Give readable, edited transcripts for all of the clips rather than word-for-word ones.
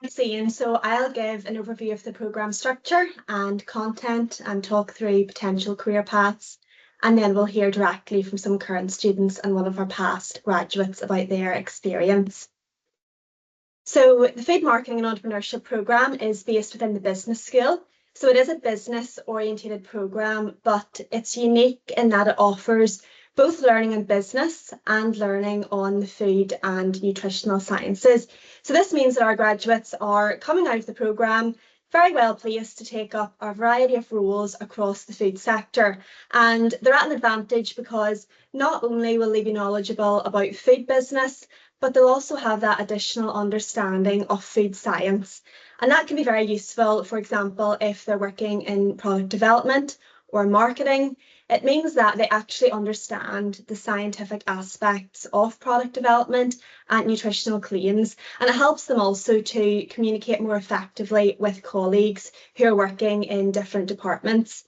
Thanks, Ian. So I'll give an overview of the programme structure and content and talk through potential career paths. And then we'll hear directly from some current students and one of our past graduates about their experience. So the Food Marketing and Entrepreneurship programme is based within the business school. So it is a business orientated programme, but it's unique in that it offers both learning in business and learning on the food and nutritional sciences. So this means that our graduates are coming out of the programme very well placed to take up a variety of roles across the food sector. And they're at an advantage because not only will they be knowledgeable about food business, but they'll also have that additional understanding of food science. And that can be very useful, for example, if they're working in product development or marketing. It means that they actually understand the scientific aspects of product development and nutritional claims, and it helps them also to communicate more effectively with colleagues who are working in different departments.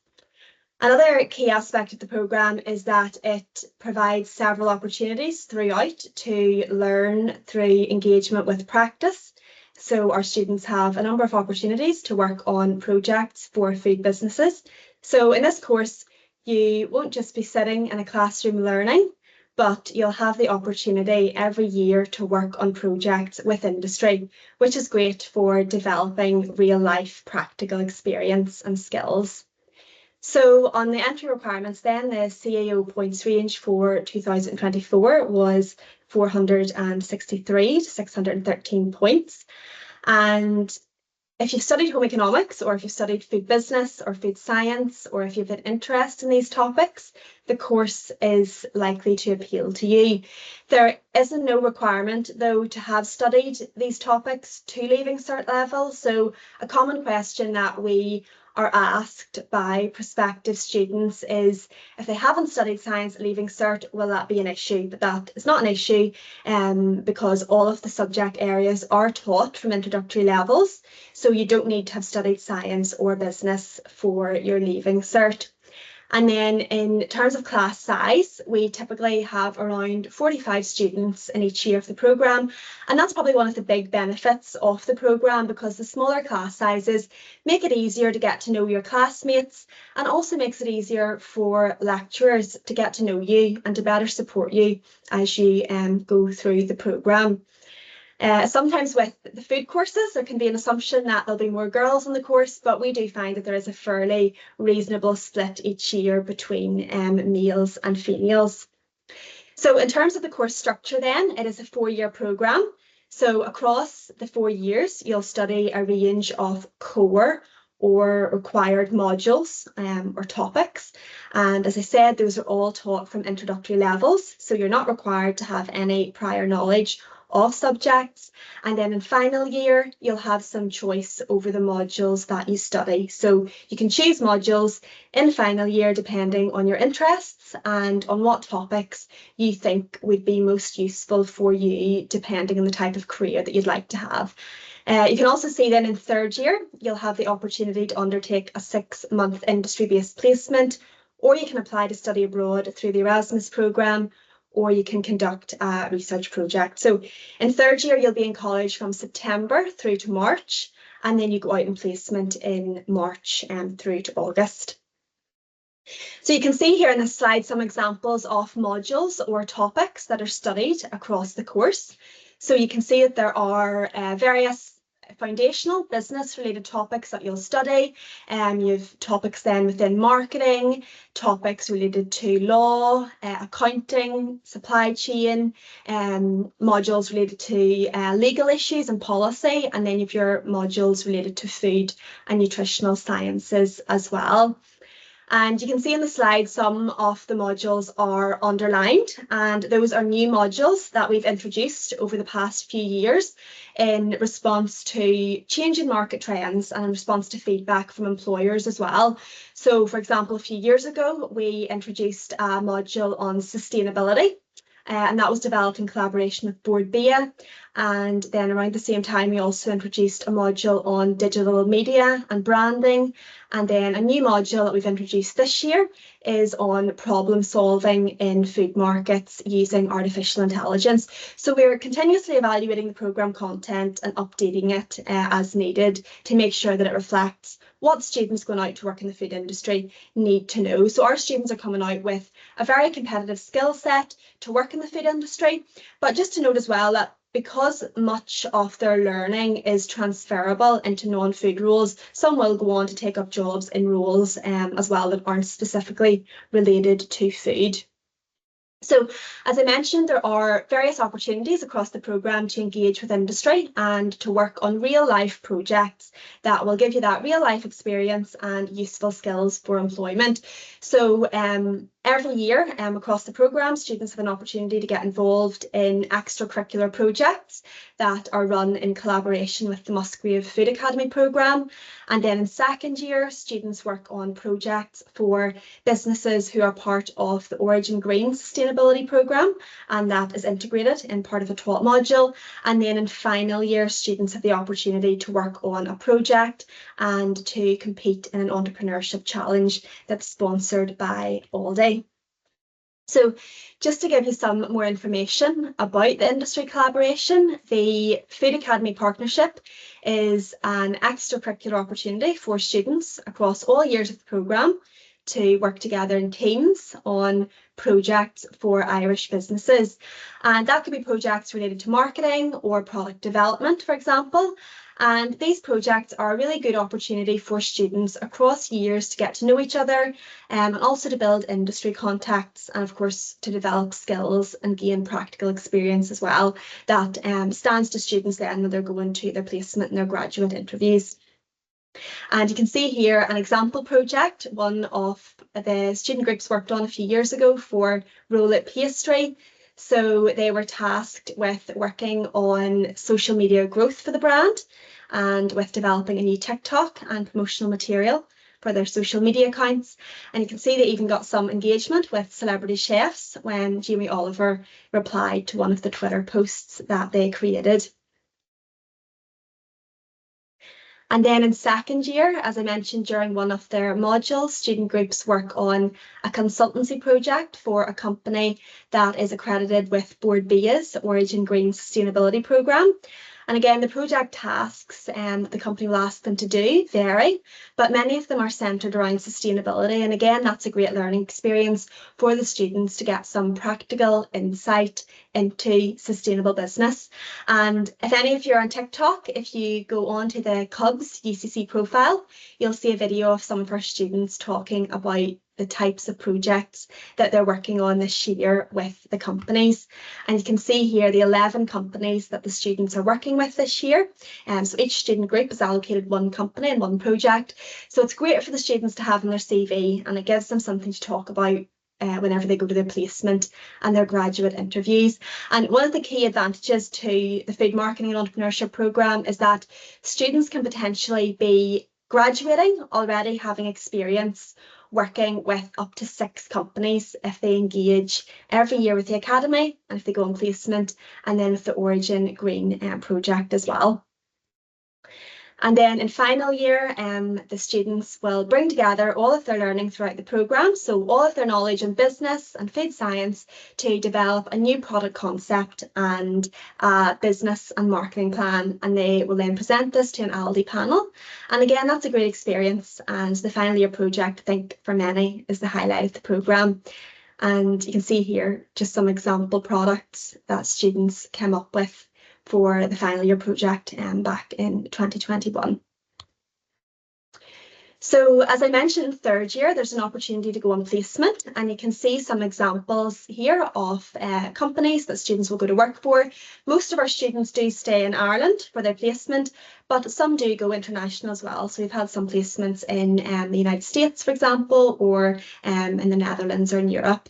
Another key aspect of the programme is that it provides several opportunities throughout to learn through engagement with practice. So our students have a number of opportunities to work on projects for food businesses. So in this course, you won't just be sitting in a classroom learning, but you'll have the opportunity every year to work on projects with industry, which is great for developing real life practical experience and skills. So on the entry requirements then, the CAO points range for 2024 was 463 to 613 points. And if you've studied home economics, or if you've studied food business or food science, or if you've an interest in these topics, the course is likely to appeal to you. There isn't no requirement, though, to have studied these topics to Leaving Cert level. So a common question that we are asked by prospective students is, if they haven't studied science at Leaving Cert, will that be an issue? But that is not an issue because all of the subject areas are taught from introductory levels. So you don't need to have studied science or business for your Leaving Cert. And then in terms of class size, we typically have around 45 students in each year of the programme. And that's probably one of the big benefits of the programme, because the smaller class sizes make it easier to get to know your classmates, and also makes it easier for lecturers to get to know you and to better support you as you go through the programme. Sometimes with the food courses, there can be an assumption that there'll be more girls in the course, but we do find that there is a fairly reasonable split each year between males and females. So in terms of the course structure then, it is a 4-year programme. So across the 4 years, you'll study a range of core or required modules or topics. And as I said, those are all taught from introductory levels. So you're not required to have any prior knowledge of subjects. And then in final year, you'll have some choice over the modules that you study. So you can choose modules in final year depending on your interests and on what topics you think would be most useful for you, depending on the type of career that you'd like to have. You can also see then in 3rd year, you'll have the opportunity to undertake a 6-month industry-based placement, or you can apply to study abroad through the Erasmus programme, or you can conduct a research project. So in 3rd year, you'll be in college from September through to March, and then you go out in placement in March through to August. So you can see here in this slide some examples of modules or topics that are studied across the course. So you can see that there are various foundational business related topics that you'll study. You have topics then within marketing, topics related to law, accounting, supply chain, modules related to legal issues and policy, and then you have your modules related to food and nutritional sciences as well. And you can see in the slide some of the modules are underlined, and those are new modules that we've introduced over the past few years in response to changing market trends and in response to feedback from employers as well. So, for example, a few years ago, we introduced a module on sustainability. And that was developed in collaboration with Board BIA. And then around the same time, we also introduced a module on digital media and branding. And then a new module that we've introduced this year is on problem solving in food markets using artificial intelligence. So we're continuously evaluating the programme content and updating it as needed to make sure that it reflects what students going out to work in the food industry need to know. So our students are coming out with a very competitive skill set to work in the food industry, but just to note as well that because much of their learning is transferable into non-food roles, some will go on to take up jobs in roles as well that aren't specifically related to food. So, as I mentioned, there are various opportunities across the programme to engage with industry and to work on real-life projects that will give you that real-life experience and useful skills for employment. So, every year across the programme, students have an opportunity to get involved in extracurricular projects that are run in collaboration with the Musgrave Food Academy programme. And then in second year, students work on projects for businesses who are part of the Origin Green Sustainability programme, and that is integrated in part of a 12 module. And then in final year, students have the opportunity to work on a project and to compete in an entrepreneurship challenge that's sponsored by Aldi. So just to give you some more information about the industry collaboration, the Food Academy Partnership is an extracurricular opportunity for students across all years of the programme to work together in teams on projects for Irish businesses. And that could be projects related to marketing or product development, for example. And these projects are a really good opportunity for students across years to get to know each other and also to build industry contacts and, of course, to develop skills and gain practical experience as well that stands to students then when they're going to their placement and their graduate interviews. And you can see here an example project, one of the student groups worked on a few years ago for Roll It Pastry. So they were tasked with working on social media growth for the brand and with developing a new TikTok and promotional material for their social media accounts. And you can see they even got some engagement with celebrity chefs when Jamie Oliver replied to one of the Twitter posts that they created. And then in second year, as I mentioned during one of their modules, student groups work on a consultancy project for a company that is accredited with Board B's Origin Green Sustainability programme. And again, the project tasks that the company will ask them to do vary, but many of them are centred around sustainability. And again, that's a great learning experience for the students to get some practical insight into sustainable business. And if any of you are on TikTok, if you go on to the Cubs UCC profile, you'll see a video of some of our students talking about the types of projects that they're working on this year with the companies. And you can see here the 11 companies that the students are working with this year. So each student group is allocated one company and one project. So it's great for the students to have in their CV, and it gives them something to talk about whenever they go to their placement and their graduate interviews. And one of the key advantages to the Food Marketing and Entrepreneurship programme is that students can potentially be graduating already having experience working with up to 6 companies if they engage every year with the Academy and if they go on placement, and then with the Origin Green project as well. And then in final year, the students will bring together all of their learning throughout the programme, so all of their knowledge in business and food science, to develop a new product concept and a business and marketing plan. And they will then present this to an Aldi panel. And again, that's a great experience. And the final year project, I think, for many, is the highlight of the programme. And you can see here just some example products that students came up with for the final year project back in 2021. So as I mentioned, in third year, there's an opportunity to go on placement, and you can see some examples here of companies that students will go to work for. Most of our students do stay in Ireland for their placement, but some do go international as well. So we've had some placements in the United States, for example, or in the Netherlands or in Europe.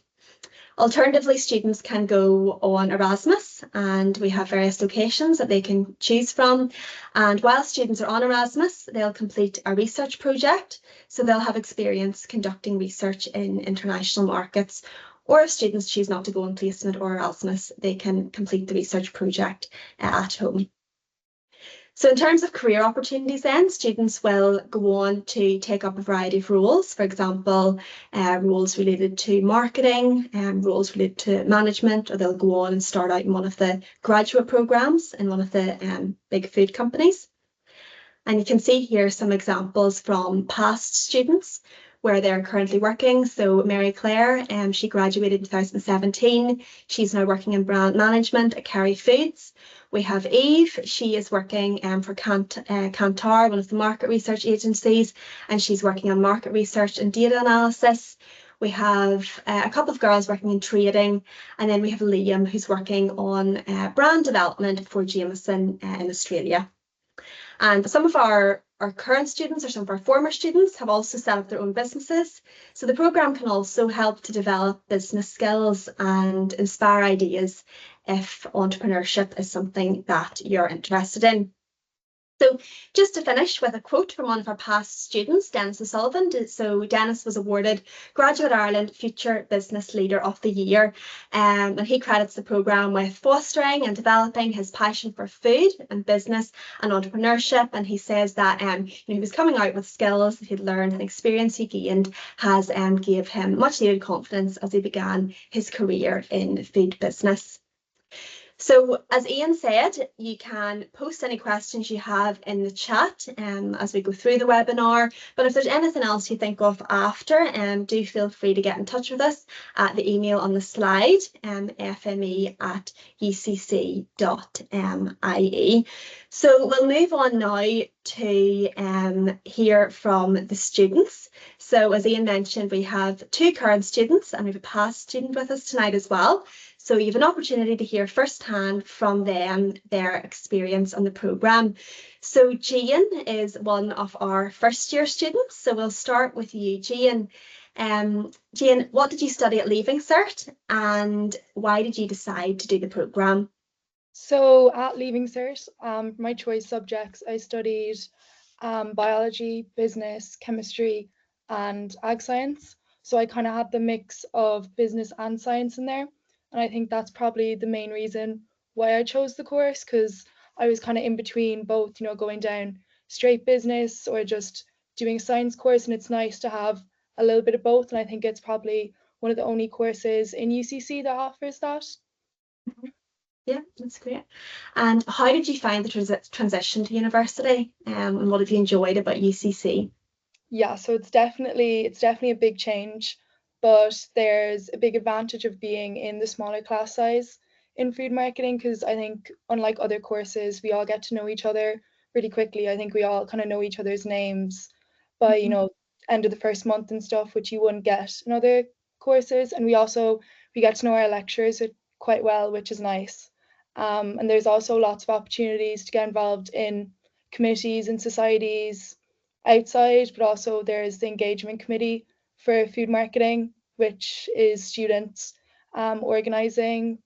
Alternatively, students can go on Erasmus, and we have various locations that they can choose from. And while students are on Erasmus, they'll complete a research project. So they'll have experience conducting research in international markets. Or if students choose not to go on placement or Erasmus, they can complete the research project at home. So in terms of career opportunities then, students will go on to take up a variety of roles, for example, roles related to marketing, roles related to management, or they'll go on and start out in one of the graduate programs in one of the big food companies. And you can see here some examples from past students where they're currently working. So Mary Claire, she graduated in 2017. She's now working in brand management at Kerry Foods. We have Eve. She is working for Kantar, one of the market research agencies, and she's working on market research and data analysis. We have a couple of girls working in trading, and then we have Liam, who's working on brand development for Jameson in Australia. And some of our current students or some of our former students have also set up their own businesses. So the programme can also help to develop business skills and inspire ideas if entrepreneurship is something that you're interested in. So just to finish with a quote from one of our past students, Dennis O'Sullivan. So Dennis was awarded Graduate Ireland Future Business Leader of the Year, and he credits the programme with fostering and developing his passion for food and business and entrepreneurship. And he says that he was coming out with skills that he'd learned and experience he gained has gave him much needed confidence as he began his career in food business. So as Ian said, you can post any questions you have in the chat as we go through the webinar. But if there's anything else you think of after, do feel free to get in touch with us at the email on the slide, fme@ucc.ie. So we'll move on now to hear from the students. So as Ian mentioned, we have 2 current students and we have a past student with us tonight as well. So you have an opportunity to hear firsthand from them their experience on the programme. So Jane is one of our first year students. So we'll start with you, Jane. Jane, what did you study at Leaving Cert and why did you decide to do the programme? So at Leaving Cert, my choice subjects, I studied biology, business, chemistry, and ag science. So I kind of had the mix of business and science in there. And I think that's probably the main reason why I chose the course, because I was kind of in between both, going down straight business or just doing a science course. And it's nice to have a little bit of both. And I think it's probably one of the only courses in UCC that offers that. Yeah, that's great. And how did you find the transition to university and what have you enjoyed about UCC? Yeah, so it's definitely a big change, but there's a big advantage of being in the smaller class size in food marketing, because I think unlike other courses, we all get to know each other really quickly. I think we all kind of know each other's names by, end of the first month and stuff, which you wouldn't get in other courses. And we get to know our lecturers quite well, which is nice. And there's also lots of opportunities to get involved in committees and societies outside, but also there's the engagement committee for food marketing, which is students organising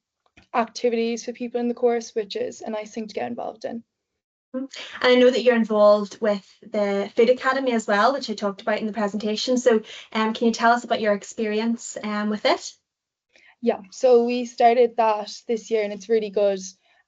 activities for people in the course, which is a nice thing to get involved in. And I know that you're involved with the Food Academy as well, which I talked about in the presentation. So can you tell us about your experience with it? Yeah, so we started that this year and it's really good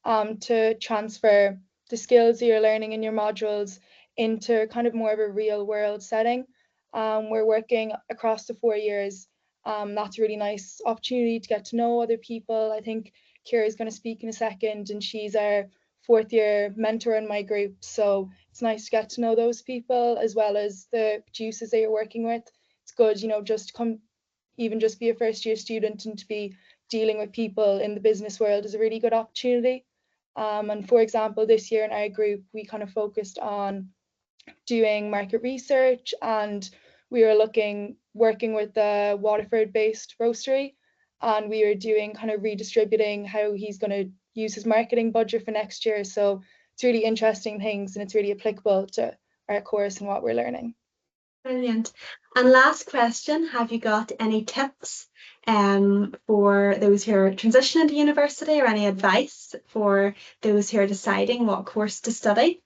to transfer the skills that you're learning in your modules into kind of more of a real world setting. We're working across the 4 years. That's a really nice opportunity to get to know other people. I think Kira is going to speak in a second and she's our 4th year mentor in my group. So it's nice to get to know those people as well as the producers that you're working with. It's good, just to come, even just be a first year student and to be dealing with people in the business world is a really good opportunity. And for example, this year in our group, we kind of focused on doing market research and we were working with the Waterford-based roastery, and we were doing kind of redistributing how he's going to use his marketing budget for next year. So it's really interesting things and it's really applicable to our course and what we're learning. Brilliant. And last question, have you got any tips for those who are transitioning to university or any advice for those who are deciding what course to study?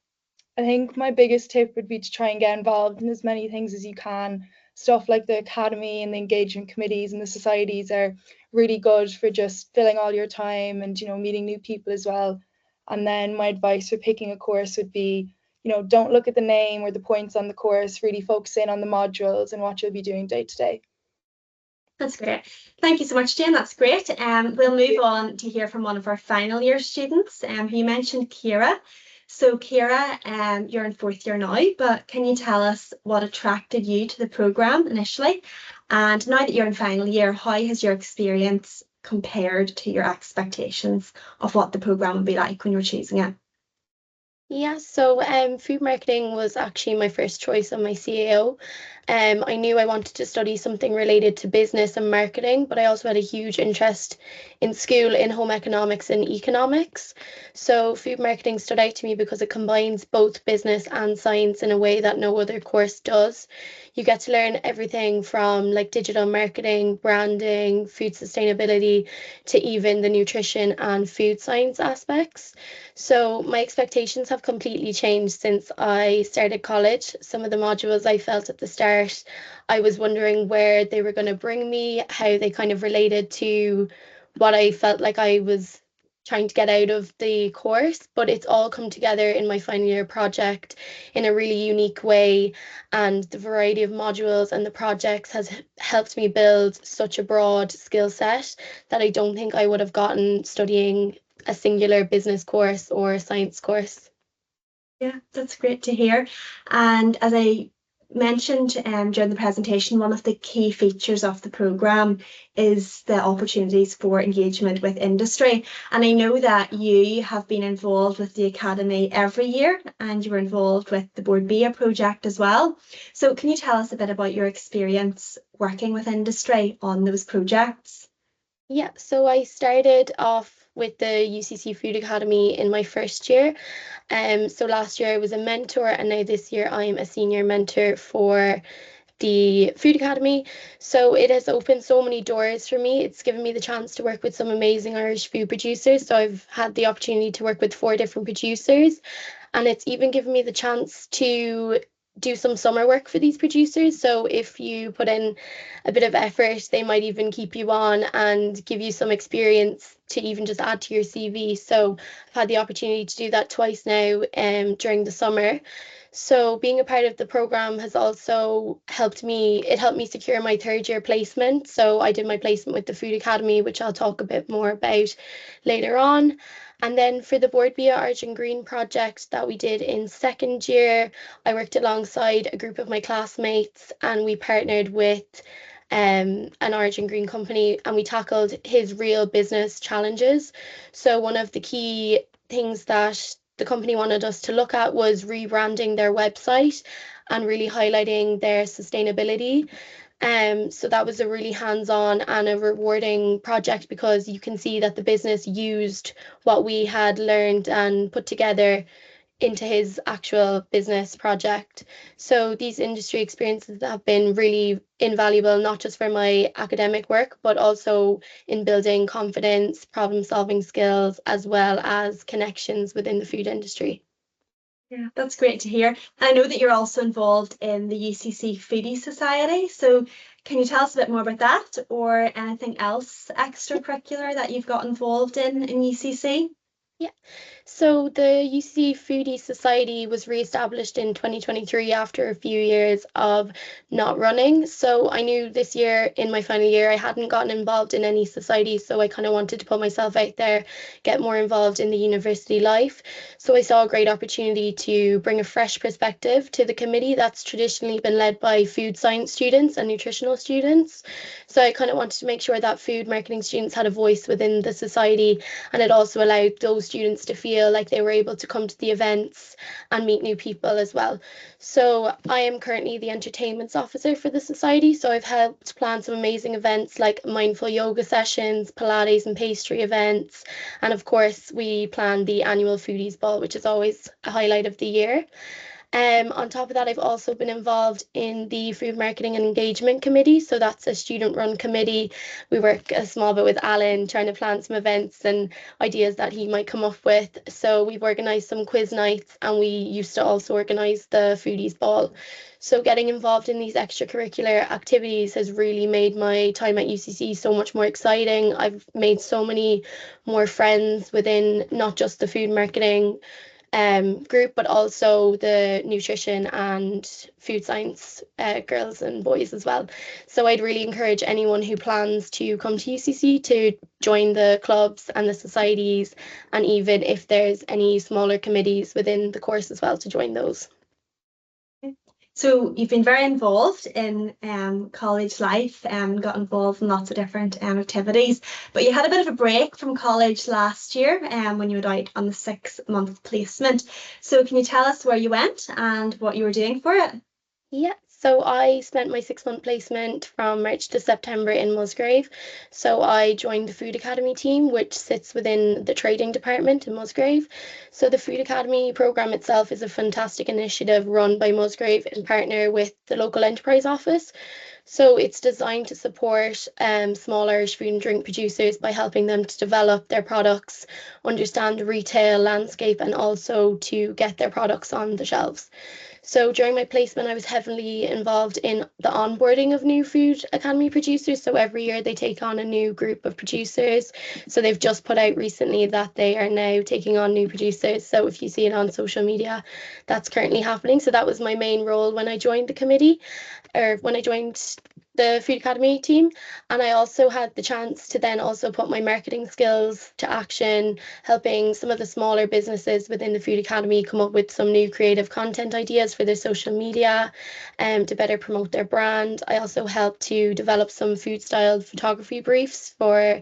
I think my biggest tip would be to try and get involved in as many things as you can. Stuff like the academy and the engagement committees and the societies are really good for just filling all your time and, meeting new people as well. And then my advice for picking a course would be, don't look at the name or the points on the course, really focus in on the modules and what you'll be doing day to day. That's great. Thank you so much, Jane. That's great. We'll move on to hear from one of our final year students, who you mentioned, Kira. So Kira, you're in 4th year now, but can you tell us what attracted you to the programme initially? And now that you're in final year, how has your experience compared to your expectations of what the programme would be like when you were choosing it? Yeah, so food marketing was actually my first choice on my CAO. I knew I wanted to study something related to business and marketing, but I also had a huge interest in school in home economics and economics. So food marketing stood out to me because it combines both business and science in a way that no other course does. You get to learn everything from like digital marketing, branding, food sustainability, to even the nutrition and food science aspects. So my expectations have completely changed since I started college. Some of the modules I felt at the start, I was wondering where they were going to bring me, how they kind of related to what I felt like I was trying to get out of the course, but it's all come together in my final year project in a really unique way. And the variety of modules and the projects has helped me build such a broad skill set that I don't think I would have gotten studying a singular business course or science course. Yeah, that's great to hear. And as I mentioned during the presentation, one of the key features of the programme is the opportunities for engagement with industry. And I know that you have been involved with the Academy every year and you were involved with the Board BIA project as well. So can you tell us a bit about your experience working with industry on those projects? Yeah, so I started off with the UCC Food Academy in my first year. So last year I was a mentor, and now this year I'm a senior mentor for the Food Academy. So it has opened so many doors for me. It's given me the chance to work with some amazing Irish food producers. So I've had the opportunity to work with 4 different producers, and it's even given me the chance to do some summer work for these producers. So if you put in a bit of effort, they might even keep you on and give you some experience to even just add to your CV. So I've had the opportunity to do that twice now during the summer. So being a part of the program has also helped me, it helped me secure my 3rd year placement. So I did my placement with the Food Academy, which I'll talk a bit more about later on. And then for the Board Via Argent Green project that we did in 2nd year, I worked alongside a group of my classmates and we partnered with an Argent Green company, and we tackled his real business challenges. So one of the key things that the company wanted us to look at was rebranding their website and really highlighting their sustainability. So that was a really hands-on and a rewarding project because you can see that the business used what we had learned and put together into his actual business project. So these industry experiences have been really invaluable, not just for my academic work, but also in building confidence, problem solving skills, as well as connections within the food industry. Yeah, that's great to hear. I know that you're also involved in the UCC Foodie Society. So can you tell us a bit more about that or anything else extracurricular that you've got involved in UCC? Yeah. So the UC Foodie Society was re-established in 2023 after a few years of not running. So I knew this year in my final year I hadn't gotten involved in any society, so I kind of wanted to put myself out there, get more involved in the university life. So I saw a great opportunity to bring a fresh perspective to the committee that's traditionally been led by food science students and nutritional students. So I kind of wanted to make sure that food marketing students had a voice within the society, and it also allowed those students to feel like they were able to come to the events and meet new people as well. So I am currently the entertainments officer for the society. So I've helped plan some amazing events like mindful yoga sessions, Pilates and pastry events. And of course, we plan the annual Foodies Ball, which is always a highlight of the year. On top of that, I've also been involved in the Food Marketing and Engagement Committee. So that's a student-run committee. We work a small bit with Alan, trying to plan some events and ideas that he might come up with. So we've organised some quiz nights, and we used to also organise the Foodies Ball. So getting involved in these extracurricular activities has really made my time at UCC so much more exciting. I've made so many more friends within not just the food marketing group, but also the nutrition and food science girls and boys as well. So I'd really encourage anyone who plans to come to UCC to join the clubs and the societies, and even if there's any smaller committees within the course as well, to join those. So you've been very involved in college life and got involved in lots of different activities, but you had a bit of a break from college last year when you were out on the 6-month placement. So can you tell us where you went and what you were doing for it? Yeah, so I spent my 6-month placement from March to September in Musgrave. So I joined the Food Academy team, which sits within the trading department in Musgrave. So the Food Academy programme itself is a fantastic initiative run by Musgrave in partner with the local enterprise office. So it's designed to support small Irish food and drink producers by helping them to develop their products, understand the retail landscape, and also to get their products on the shelves. So during my placement, I was heavily involved in the onboarding of new Food Academy producers. So every year they take on a new group of producers. So they've just put out recently that they are now taking on new producers. So if you see it on social media, that's currently happening. So that was my main role when I joined the committee, or when I joined the Food Academy team. And I also had the chance to then also put my marketing skills to action, helping some of the smaller businesses within the Food Academy come up with some new creative content ideas for their social media to better promote their brand. I also helped to develop some food style photography briefs for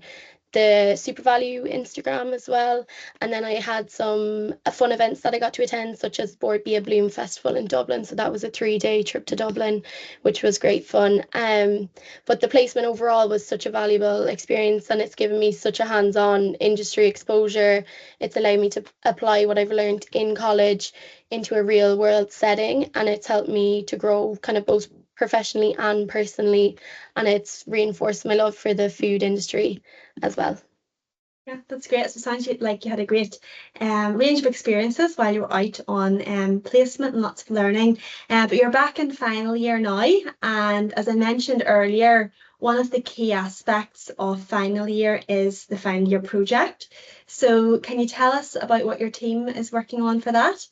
the SuperValue Instagram as well. And then I had some fun events that I got to attend, such as Board Be a Bloom Festival in Dublin. So that was a 3-day trip to Dublin, which was great fun. But the placement overall was such a valuable experience, and it's given me such a hands-on industry exposure. It's allowed me to apply what I've learned in college into a real world setting, and it's helped me to grow kind of both professionally and personally, and it's reinforced my love for the food industry as well. Yeah, that's great. So it sounds like you had a great range of experiences while you were out on placement and lots of learning. But you're back in final year now, and as I mentioned earlier, one of the key aspects of final year is the final year project. So can you tell us about what your team is working on for that?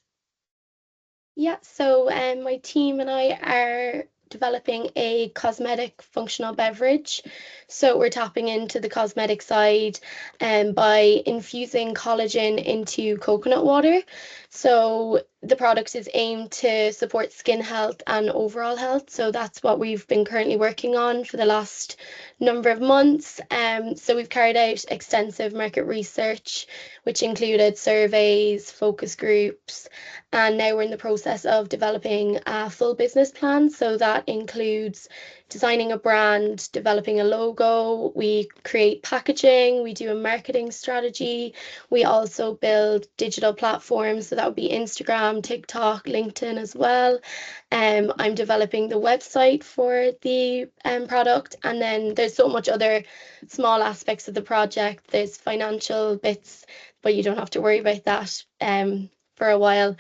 Yeah, so my team and I are developing a cosmetic functional beverage. So we're tapping into the cosmetic side by infusing collagen into coconut water. So the product is aimed to support skin health and overall health. So that's what we've been currently working on for the last number of months. So we've carried out extensive market research, which included surveys, focus groups, and now we're in the process of developing a full business plan. So that includes designing a brand, developing a logo, we create packaging, we do a marketing strategy, we also build digital platforms. So that would be Instagram, TikTok, LinkedIn as well. I'm developing the website for the product, and then there's so much other small aspects of the project. There's financial bits, but you don't have to worry about that for a while.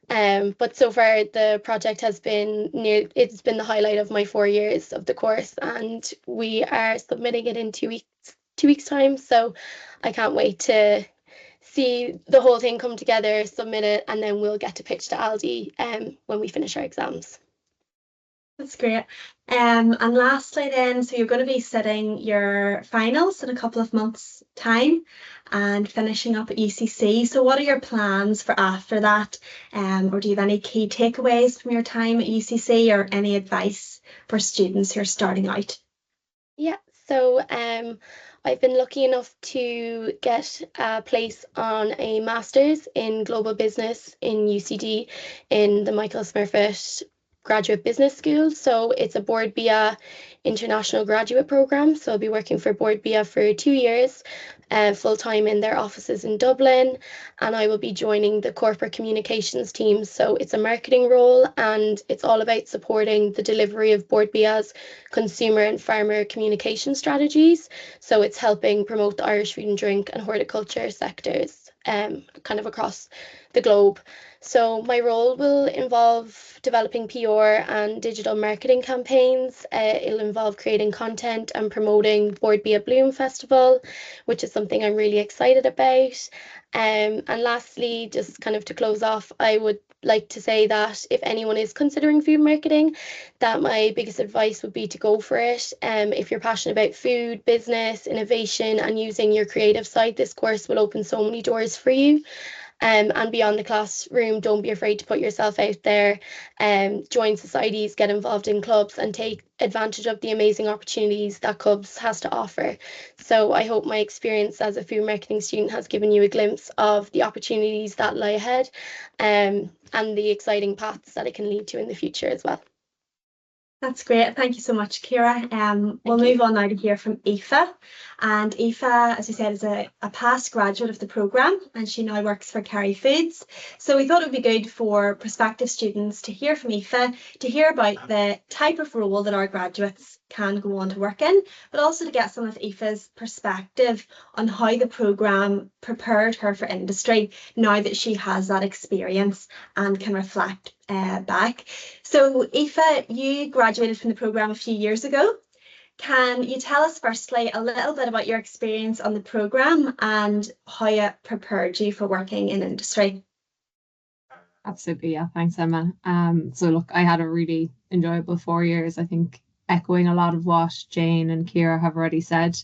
But so far the project has been it's been the highlight of my 4 years of the course, and we are submitting it in 2 weeks time. So I can't wait to see the whole thing come together, submit it, and then we'll get to pitch to Aldi when we finish our exams. That's great. And lastly then, so you're going to be sitting your finals in a couple of months' time and finishing up at UCC. So what are your plans for after that? Or do you have any key takeaways from your time at UCC or any advice for students who are starting out? Yeah, so I've been lucky enough to get a place on a master's in global business in UCD in the Michael Smurfit graduate business school. So it's a Board BIA international graduate program. So I'll be working for Board BIA for 2 years, full time in their offices in Dublin, and I will be joining the corporate communications team. So it's a marketing role, and it's all about supporting the delivery of Board BIA's consumer and farmer communication strategies. So it's helping promote the Irish food and drink and horticulture sectors, kind of across the globe. So my role will involve developing PR and digital marketing campaigns. It'll involve creating content and promoting Board Be a Bloom Festival, which is something I'm really excited about. And lastly, just kind of to close off, I would like to say that if anyone is considering food marketing, that my biggest advice would be to go for it. If you're passionate about food, business, innovation, and using your creative side, this course will open so many doors for you. And beyond the classroom, don't be afraid to put yourself out there, join societies, get involved in clubs, and take advantage of the amazing opportunities that clubs has to offer. So I hope my experience as a food marketing student has given you a glimpse of the opportunities that lie ahead, and the exciting paths that it can lead to in the future as well. That's great. Thank you so much, Ciara. We'll you. move on now to hear from Aoife. And Aoife, as we said, is a past graduate of the programme, and she now works for Kerry Foods. So we thought it would be good for prospective students to hear from Aoife, to hear about the type of role that our graduates can go on to work in, but also to get some of Aoife's perspective on how the programme prepared her for industry now that she has that experience and can reflect back. So Aoife, you graduated from the programme a few years ago. Can you tell us firstly a little bit about your experience on the programme and how it prepared you for working in industry? Absolutely, yeah. Thanks, Emma. So look, I had a really enjoyable 4 years, I think, echoing a lot of what Jane and Ciara have already said.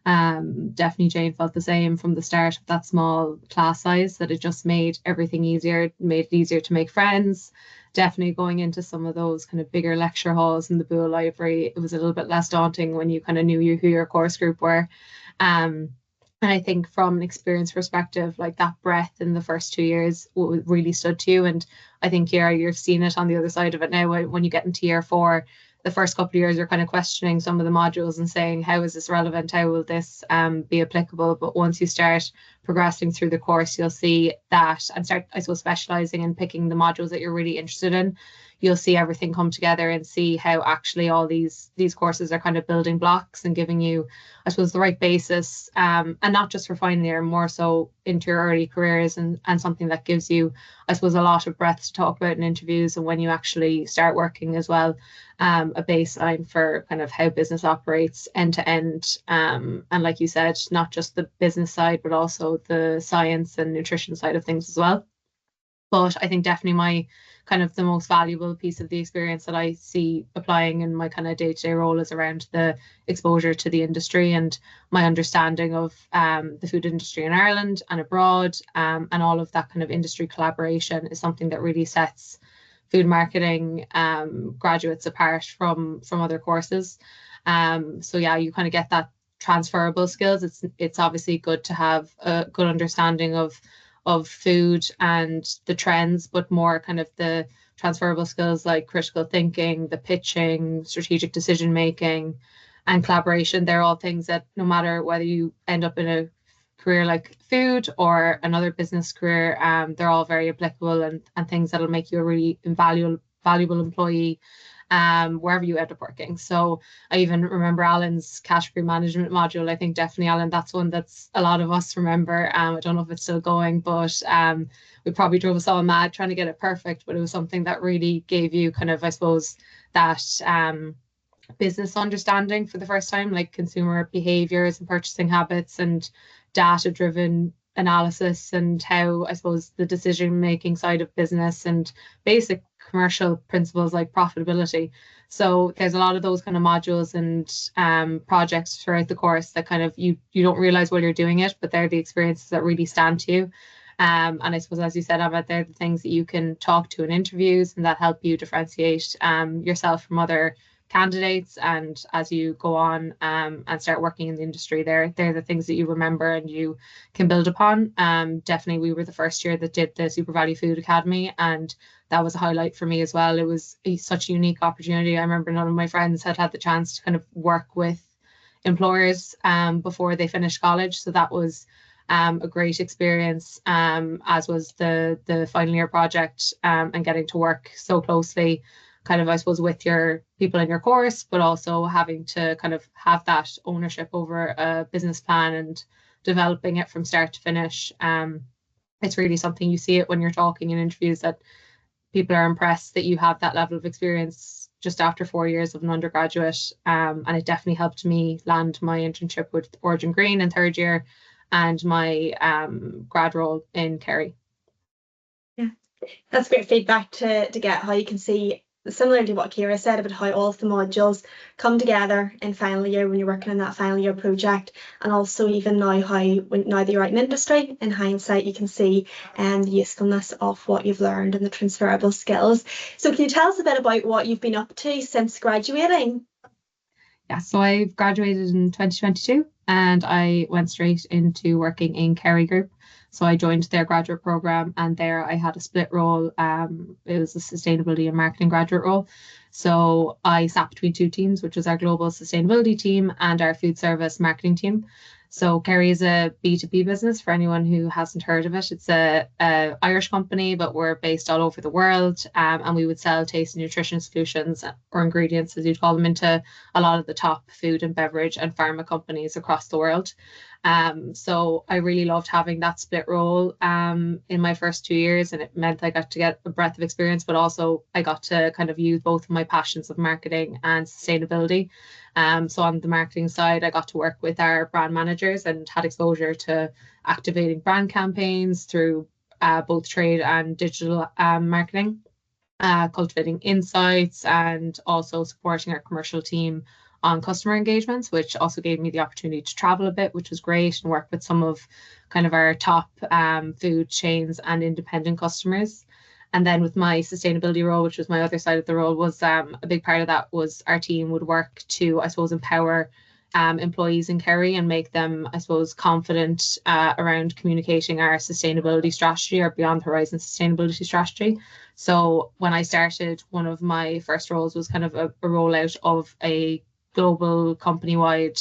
Definitely Jane felt the same from the start of that small class size, that it just made everything easier, made it easier to make friends. Definitely going into some of those kind of bigger lecture halls in the Bull Library, it was a little bit less daunting when you kind of knew who your course group were. And I think from an experience perspective, like that breadth in the first 2 years really stood to you. And I think, Ciara, you've seen it on the other side of it now. When you get into year 4, the first couple of years, you're kind of questioning some of the modules and saying, how is this relevant? How will this be applicable? But once you start progressing through the course, you'll see that, and start, I suppose, specializing and picking the modules that you're really interested in. You'll see everything come together and see how actually all these courses are kind of building blocks and giving you, I suppose, the right basis, and not just for final year, more so into your early careers, and something that gives you, I suppose, a lot of breadth to talk about in interviews and when you actually start working as well. A baseline for kind of how business operates end to end. And like you said, not just the business side, but also the science and nutrition side of things as well. But I think definitely my kind of the most valuable piece of the experience that I see applying in my kind of day-to-day role is around the exposure to the industry and my understanding of the food industry in Ireland and abroad, and all of that kind of industry collaboration is something that really sets food marketing graduates apart from other courses. So yeah, you kind of get that transferable skills. It's obviously good to have a good understanding of food and the trends, but more kind of the transferable skills like critical thinking, the pitching, strategic decision making, and collaboration. They're all things that no matter whether you end up in a career like food or another business career, they're all very applicable and things that'll make you a really valuable employee wherever you end up working. So I even remember Alan's category management module. I think definitely, Alan, that's one that's a lot of us remember. I don't know if it's still going, but we probably drove us all mad trying to get it perfect, but it was something that really gave you kind of, I suppose, that business understanding for the first time, like consumer behaviors and purchasing habits and data-driven analysis, and how, I suppose, the decision-making side of business and basic commercial principles like profitability. So there's a lot of those kind of modules and projects throughout the course that kind of you don't realize while you're doing it, but they're the experiences that really stand to you. And I suppose, as you said, Emma, they're the things that you can talk to in interviews and that help you differentiate yourself from other candidates. And as you go on and start working in the industry, they're the things that you remember and you can build upon. Definitely, we were the first year that did the Super Value Food Academy, and that was a highlight for me as well. It was such a unique opportunity. I remember none of my friends had the chance to kind of work with employers before they finished college, so that was a great experience, as was the final year project, and getting to work so closely kind of, I suppose, with your people in your course, but also having to kind of have that ownership over a business plan and developing it from start to finish. It's really something, you see it when you're talking in interviews, that people are impressed that you have that level of experience just after 4 years of an undergraduate. And it definitely helped me land my internship with Origin Green in third year and my grad role in Kerry. Yeah, that's great feedback to get, how you can see, similar to what Ciara said about how all of the modules come together in final year when you're working on that final year project, and also even now now that you're out in industry, in hindsight you can see the usefulness of what you've learned and the transferable skills. So can you tell us a bit about what you've been up to since graduating? Yeah, so I graduated in 2022 and I went straight into working in Kerry Group. So I joined their graduate program, and there I had a split role. It was a sustainability and marketing graduate role. So I sat between two teams, which was our global sustainability team and our food service marketing team. So Kerry is a B2B business, for anyone who hasn't heard of it. It's a Irish company, but we're based all over the world, and we would sell taste and nutrition solutions, or ingredients as you'd call them, into a lot of the top food and beverage and pharma companies across the world. So I really loved having that split role in my first 2 years, and it meant I got to get a breadth of experience, but also I got to kind of use both of my passions of marketing and sustainability. So on the marketing side, I got to work with our brand managers and had exposure to activating brand campaigns through both trade and digital marketing, cultivating insights, and also supporting our commercial team on customer engagements, which also gave me the opportunity to travel a bit, which was great, and work with some of kind of our top food chains and independent customers. And then with my sustainability role, which was my other side of the role, was a big part of that was our team would work to, I suppose, empower employees in Kerry and make them, I suppose, confident around communicating our sustainability strategy, or Beyond the Horizon sustainability strategy. So when I started, one of my first roles was kind of a rollout of a global company-wide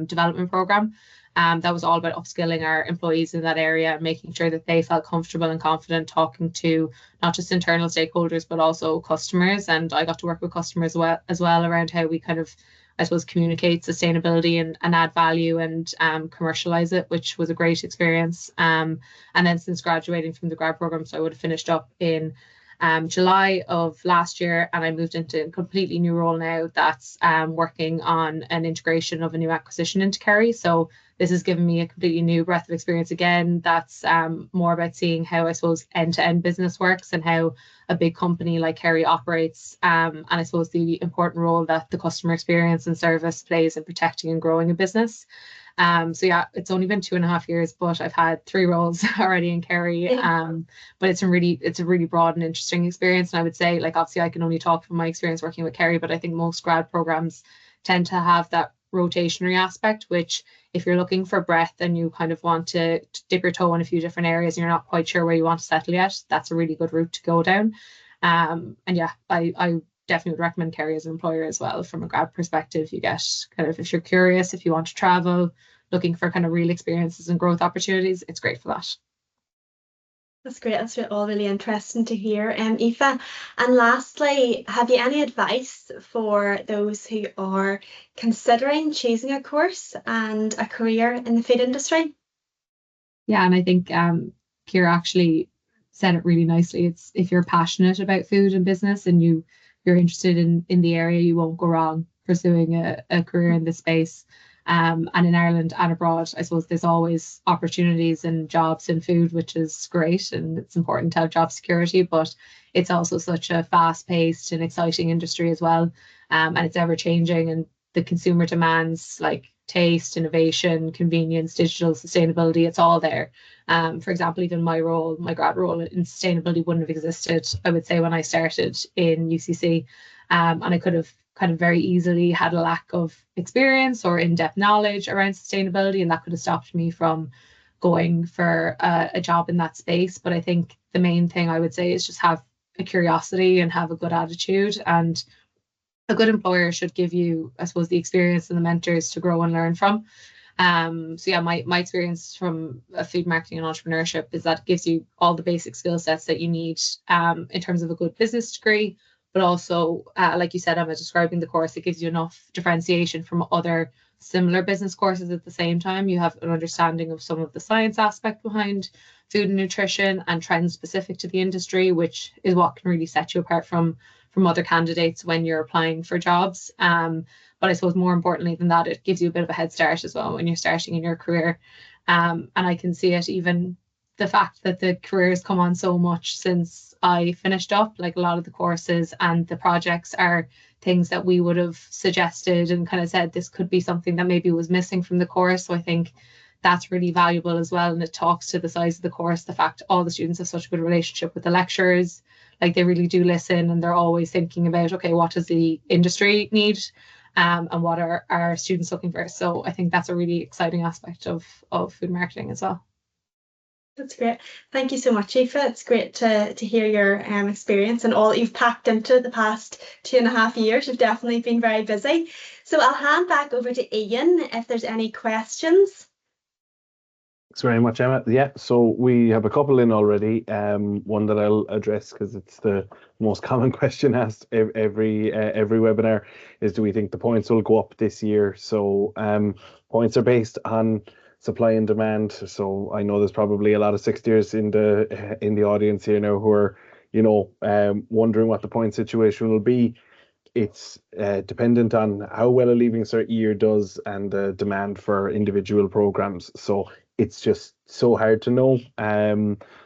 development program. That was all about upskilling our employees in that area and making sure that they felt comfortable and confident talking to not just internal stakeholders, but also customers. And I got to work with customers as well around how we kind of, I suppose, communicate sustainability and add value and commercialize it, which was a great experience. And then since graduating from the grad program, so I would have finished up in July of last year, and I moved into a completely new role now that's working on an integration of a new acquisition into Kerry. So this has given me a completely new breadth of experience again. That's more about seeing how, I suppose, end-to-end business works and how a big company like Kerry operates, and I suppose the important role that the customer experience and service plays in protecting and growing a business. So yeah, it's only been 2.5 years, but I've had 3 roles already in Kerry. But it's a really broad and interesting experience. And I would say, like, obviously I can only talk from my experience working with Kerry, but I think most grad programs tend to have that rotationary aspect, which if you're looking for breadth and you kind of want to dip your toe in a few different areas and you're not quite sure where you want to settle yet, that's a really good route to go down. And yeah, I definitely would recommend Kerry as an employer as well. From a grad perspective, you get kind of, if you're curious, if you want to travel, looking for kind of real experiences and growth opportunities, it's great for that. That's great. That's all really interesting to hear, Aoife. And lastly, have you any advice for those who are considering choosing a course and a career in the food industry? Yeah, and I think Ciara actually said it really nicely. It's, if you're passionate about food and business and you're interested in the area, you won't go wrong pursuing a career in this space. And in Ireland and abroad, I suppose there's always opportunities and jobs in food, which is great, and it's important to have job security, but it's also such a fast-paced and exciting industry as well. And it's ever changing, and the consumer demands like taste, innovation, convenience, digital, sustainability, it's all there. For example, even my grad role in sustainability wouldn't have existed, I would say, when I started in UCC. And I could have kind of very easily had a lack of experience or in-depth knowledge around sustainability, and that could have stopped me from going for a job in that space. But I think the main thing I would say is just have a curiosity and have a good attitude. And a good employer should give you, I suppose, the experience and the mentors to grow and learn from. So yeah, my experience from food marketing and entrepreneurship is that it gives you all the basic skill sets that you need in terms of a good business degree, but also, like you said, Emma, describing the course, it gives you enough differentiation from other similar business courses at the same time. You have an understanding of some of the science aspect behind food and nutrition and trends specific to the industry, which is what can really set you apart from other candidates when you're applying for jobs. But I suppose more importantly than that, it gives you a bit of a head start as well when you're starting in your career. And I can see it, even the fact that the career has come on so much since I finished up. Like, a lot of the courses and the projects are things that we would have suggested and kind of said this could be something that maybe was missing from the course. So I think that's really valuable as well. And it talks to the size of the course, the fact all the students have such a good relationship with the lecturers. Like, they really do listen, and they're always thinking about, okay, what does the industry need? And what are our students looking for? So I think that's a really exciting aspect of food marketing as well. That's great. Thank you so much, Aoife. It's great to hear your experience and all that you've packed into the past 2.5 years. You've definitely been very busy. So I'll hand back over to Ian if there's any questions. Thanks very much, Emma. Yeah, so we have a couple in already. One that I'll address because it's the most common question asked every webinar is, do we think the points will go up this year? So points are based on supply and demand. So I know there's probably a lot of sixth years in the audience here now who are, wondering what the point situation will be. It's dependent on how well a Leaving Cert year does and the demand for individual programs. So it's just so hard to know.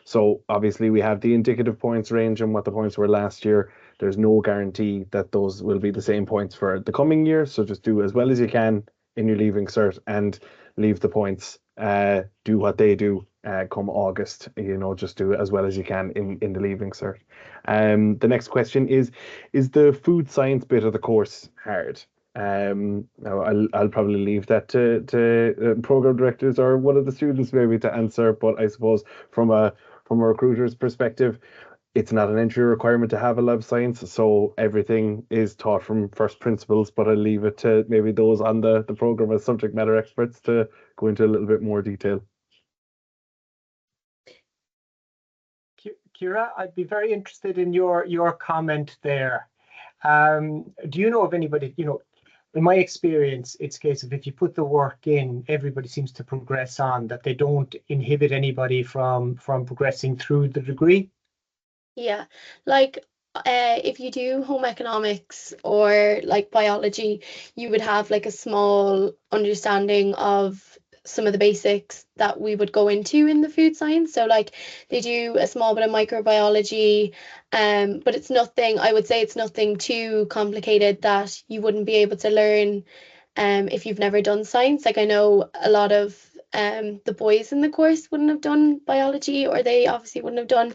So obviously we have the indicative points range and what the points were last year. There's no guarantee that those will be the same points for the coming year. So just do as well as you can in your Leaving Cert and leave the points. Do what they do come August. Just do as well as you can in the Leaving Cert. The next question is the food science bit of the course hard? Now I'll probably leave that to program directors or one of the students maybe to answer, but I suppose from a recruiter's perspective, it's not an entry requirement to have a lab science, so everything is taught from first principles, but I'll leave it to maybe those on the program as subject matter experts to go into a little bit more detail. Ciara, I'd be very interested in your comment there. Do you know of anybody, in my experience, it's a case of if you put the work in, everybody seems to progress on, that they don't inhibit anybody from progressing through the degree? Yeah, like if you do home economics or like biology, you would have like a small understanding of some of the basics that we would go into in the food science. So like they do a small bit of microbiology, but it's nothing, I would say it's nothing too complicated that you wouldn't be able to learn if you've never done science. Like, I know a lot of the boys in the course wouldn't have done biology, or they obviously wouldn't have done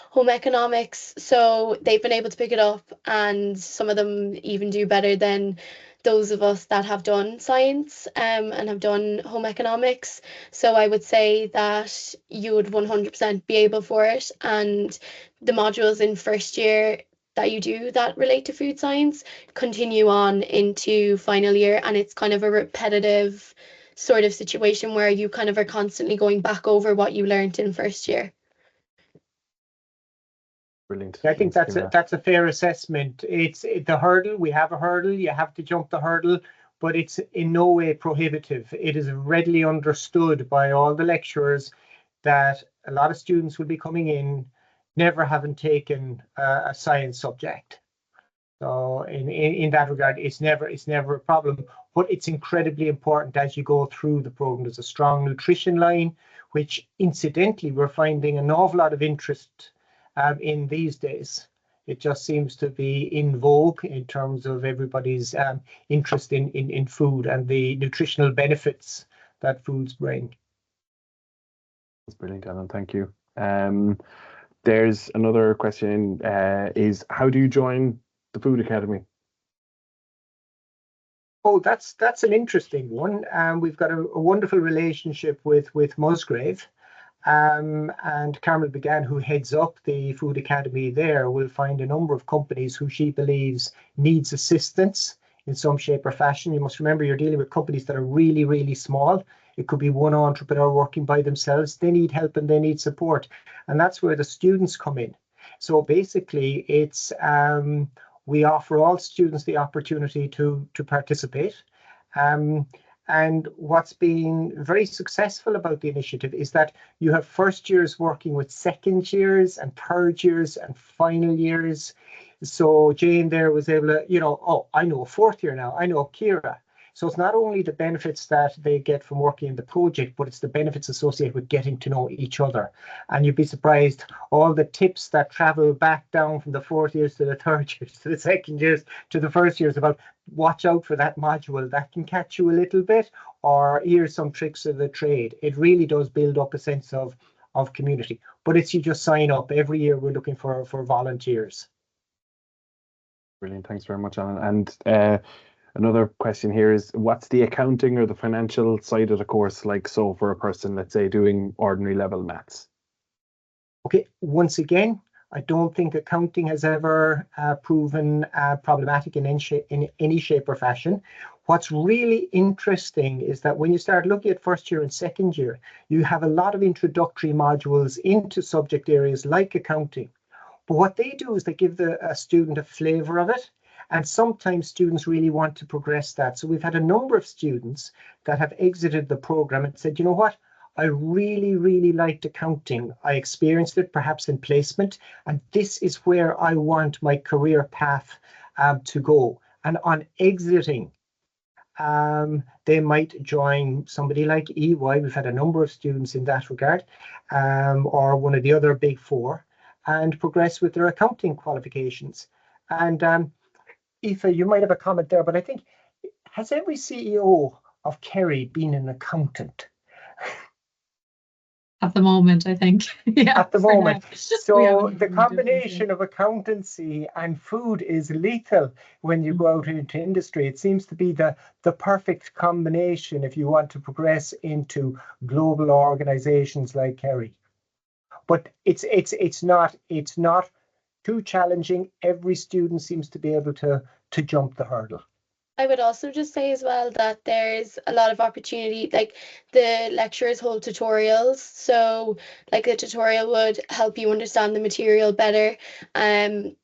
home economics, so they've been able to pick it up, and some of them even do better than those of us that have done science and have done home economics. So I would say that you would 100% be able for it, and the modules in first year that you do that relate to food science continue on into final year, and it's kind of a repetitive sort of situation where you kind of are constantly going back over what you learned in first year. Brilliant. I think that's a fair assessment. It's the hurdle. We have a hurdle. You have to jump the hurdle, but it's in no way prohibitive. It is readily understood by all the lecturers that a lot of students will be coming in never having taken a science subject. So in that regard, it's never a problem. But it's incredibly important as you go through the program. There's a strong nutrition line, which incidentally we're finding an awful lot of interest in these days. It just seems to be in vogue in terms of everybody's interest in food and the nutritional benefits that foods bring. That's brilliant, Alan. Thank you. There's another question, is how do you join the Food Academy? Oh, that's an interesting one. We've got a wonderful relationship with Musgrave. And Carmel Began, who heads up the Food Academy there, will find a number of companies who she believes needs assistance in some shape or fashion. You must remember you're dealing with companies that are really, really small. It could be one entrepreneur working by themselves. They need help and they need support. And that's where the students come in. So basically, it's we offer all students the opportunity to participate. And what's been very successful about the initiative is that you have first years working with second years and third years and final years. So Jane there was able to, oh, I know a fourth year now, I know Kira. So it's not only the benefits that they get from working in the project, but it's the benefits associated with getting to know each other. And you'd be surprised all the tips that travel back down from the fourth years to the third years to the second years to the first years about watch out for that module that can catch you a little bit, or here's some tricks of the trade. It really does build up a sense of community. But it's you just sign up. Every year we're looking for volunteers. Brilliant. Thanks very much, Alan. And another question here is, what's the accounting or the financial side of the course like so for a person, let's say, doing ordinary level maths? Okay, once again, I don't think accounting has ever proven problematic in any shape or fashion. What's really interesting is that when you start looking at first year and second year, you have a lot of introductory modules into subject areas like accounting. But what they do is they give a student a flavor of it. And sometimes students really want to progress that. So we've had a number of students that have exited the program and said, you know what? I really, really liked accounting. I experienced it perhaps in placement, and this is where I want my career path to go. And on exiting, they might join somebody like EY. We've had a number of students in that regard, or one of the other big four, and progress with their accounting qualifications. And Aoife, you might have a comment there, but I think, has every CEO of Kerry been an accountant? At the moment, I think. Yeah, at the moment. Now. So the combination of accountancy and food is lethal when you go out into industry. It seems to be the perfect combination if you want to progress into global organizations like Kerry. But it's not too challenging. Every student seems to be able to jump the hurdle. I would also just say as well that there's a lot of opportunity, like the lecturers hold tutorials. So like the tutorial would help you understand the material better.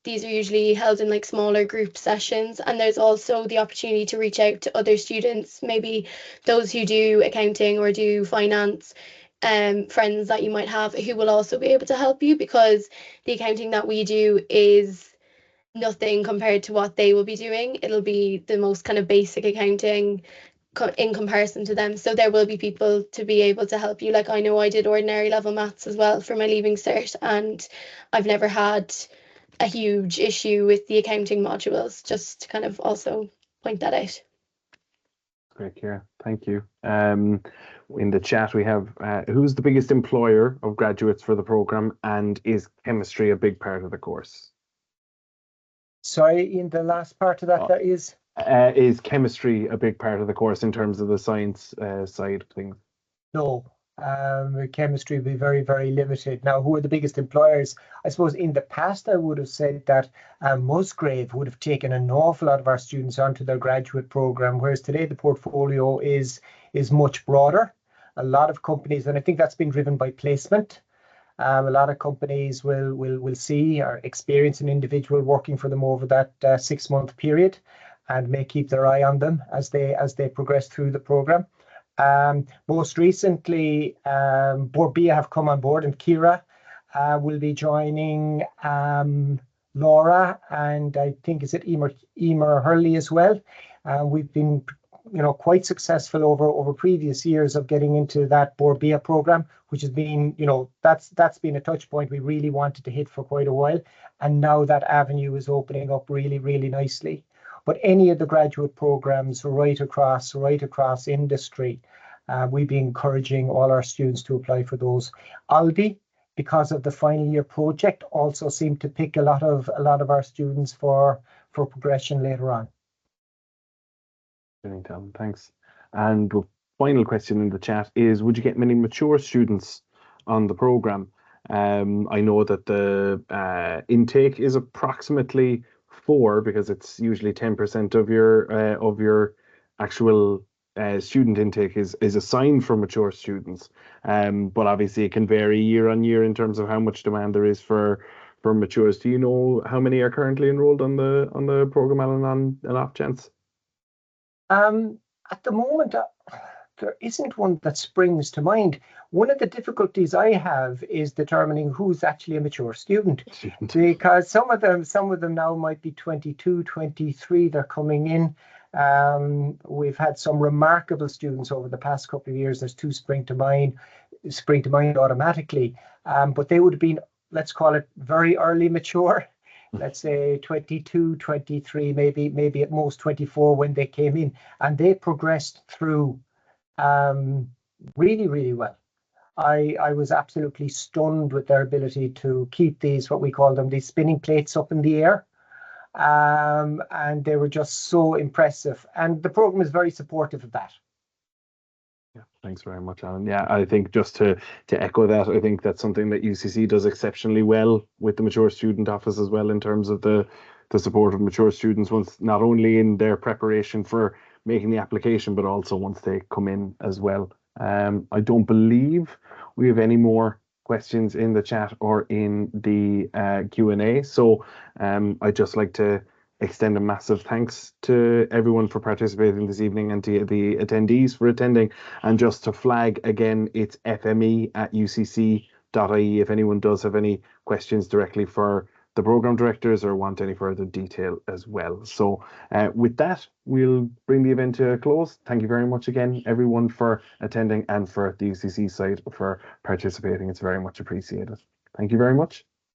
These are usually held in like smaller group sessions. And there's also the opportunity to reach out to other students, maybe those who do accounting or do finance, friends that you might have who will also be able to help you, because the accounting that we do is nothing compared to what they will be doing. It'll be the most kind of basic accounting in comparison to them. So there will be people to be able to help you. Like I know I did ordinary level maths as well for my leaving cert, and I've never had a huge issue with the accounting modules, just to kind of also point that out. Great, Kira. Thank you. In the chat we have, who's the biggest employer of graduates for the program, and is chemistry a big part of the course? Sorry, in the last part of that, that is chemistry a big part of the course in terms of the science side of things? No, chemistry will be very, very limited. Now, who are the biggest employers? I suppose in the past, I would have said that Musgrave would have taken an awful lot of our students onto their graduate program, whereas today the portfolio is much broader. A lot of companies, and I think that's been driven by placement. A lot of companies will see or experience an individual working for them over that 6-month period, and may keep their eye on them as they progress through the program. Most recently, Borbia have come on board, and Kira will be joining Laura, and I think is it Emer Hurley as well. We've been quite successful over previous years of getting into that Borbia program, which has been, that's been a touch point we really wanted to hit for quite a while. And now that avenue is opening up really, really nicely. But any of the graduate programs right across industry, we'd be encouraging all our students to apply for those. Aldi, because of the final year project, also seem to pick a lot of our students for progression later on. Brilliant, Alan, thanks. And the final question in the chat is, would you get many mature students on the program. I know that the intake is approximately 4, because it's usually 10% of your actual student intake is assigned for mature students. But obviously it can vary year on year in terms of how much demand there is for matures. Do you know how many are currently enrolled on the program, Alan, on an off chance? At the moment, there isn't one that springs to mind. One of the difficulties I have is determining who's actually a mature student, because some of them now might be 22, 23. They're coming in. We've had some remarkable students over the past couple of years. There's 2 spring to mind automatically, but they would have been, let's call it, very early mature. Let's say 22, 23, maybe at most 24 when they came in, and they progressed through really, really well. I was absolutely stunned with their ability to keep these, what we call them, these spinning plates up in the air. And they were just so impressive. And the program is very supportive of that. Yeah, thanks very much, Alan. Yeah, I think just to echo that, I think that's something that UCC does exceptionally well with the mature student office as well, in terms of the support of mature students, once not only in their preparation for making the application, but also once they come in as well. I don't believe we have any more questions in the chat or in the Q&A. So I'd just like to extend a massive thanks to everyone for participating this evening, and to the attendees for attending. And just to flag again, it's fme@ucc.ie if anyone does have any questions directly for the program directors or want any further detail as well. So with that, we'll bring the event to a close. Thank you very much again, everyone, for attending, and for the UCC side for participating. It's very much appreciated. Thank you very much.